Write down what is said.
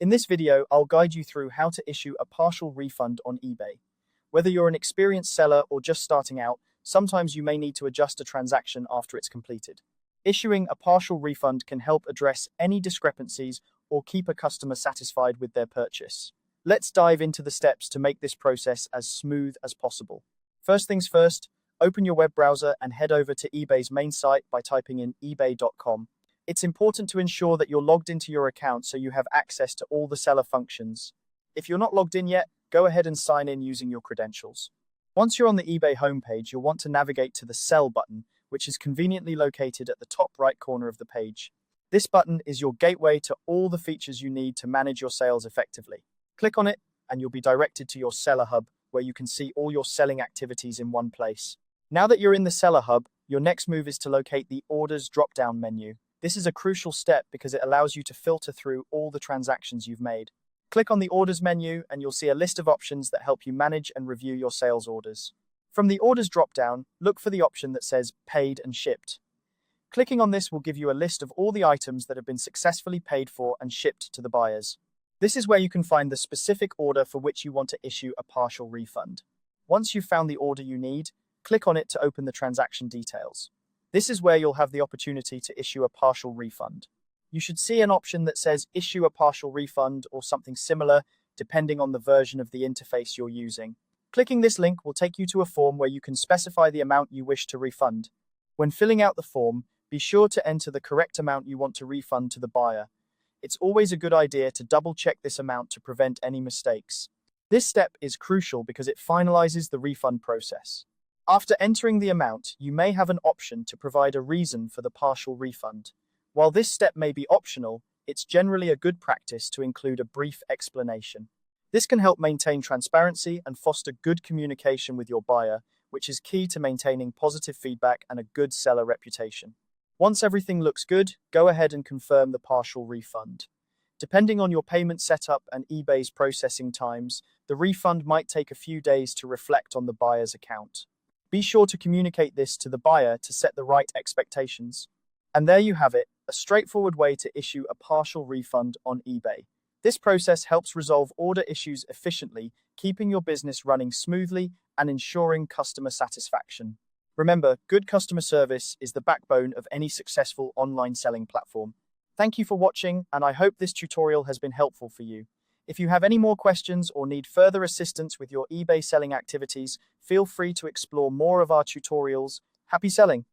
In this video, I'll guide you through how to issue a partial refund on eBay. Whether you're an experienced seller or just starting out, sometimes you may need to adjust a transaction after it's completed. Issuing a partial refund can help address any discrepancies or keep a customer satisfied with their purchase. Let's dive into the steps to make this process as smooth as possible. First things first, open your web browser and head over to eBay's main site by typing in ebay.com. It's important to ensure that you're logged into your account so you have access to all the seller functions. If you're not logged in yet, go ahead and sign in using your credentials. Once you're on the eBay homepage, you'll want to navigate to the Sell button, which is conveniently located at the top right corner of the page. This button is your gateway to all the features you need to manage your sales effectively. Click on it, and you'll be directed to your Seller Hub, where you can see all your selling activities in one place. Now that you're in the Seller Hub, your next move is to locate the Orders drop-down menu. This is a crucial step because it allows you to filter through all the transactions you've made. Click on the Orders menu and you'll see a list of options that help you manage and review your sales orders. From the Orders drop-down, look for the option that says Paid and Shipped. Clicking on this will give you a list of all the items that have been successfully paid for and shipped to the buyers. This is where you can find the specific order for which you want to issue a partial refund. Once you've found the order you need, click on it to open the transaction details. This is where you'll have the opportunity to issue a partial refund. You should see an option that says Issue a partial refund or something similar, depending on the version of the interface you're using. Clicking this link will take you to a form where you can specify the amount you wish to refund. When filling out the form, be sure to enter the correct amount you want to refund to the buyer. It's always a good idea to double-check this amount to prevent any mistakes. This step is crucial because it finalizes the refund process. After entering the amount, you may have an option to provide a reason for the partial refund. While this step may be optional, it's generally a good practice to include a brief explanation. This can help maintain transparency and foster good communication with your buyer, which is key to maintaining positive feedback and a good seller reputation. Once everything looks good, go ahead and confirm the partial refund. Depending on your payment setup and eBay's processing times, the refund might take a few days to reflect on the buyer's account. Be sure to communicate this to the buyer to set the right expectations. And there you have it, a straightforward way to issue a partial refund on eBay. This process helps resolve order issues efficiently, keeping your business running smoothly and ensuring customer satisfaction. Remember, good customer service is the backbone of any successful online selling platform. Thank you for watching, and I hope this tutorial has been helpful for you. If you have any more questions or need further assistance with your eBay selling activities, feel free to explore more of our tutorials. Happy selling!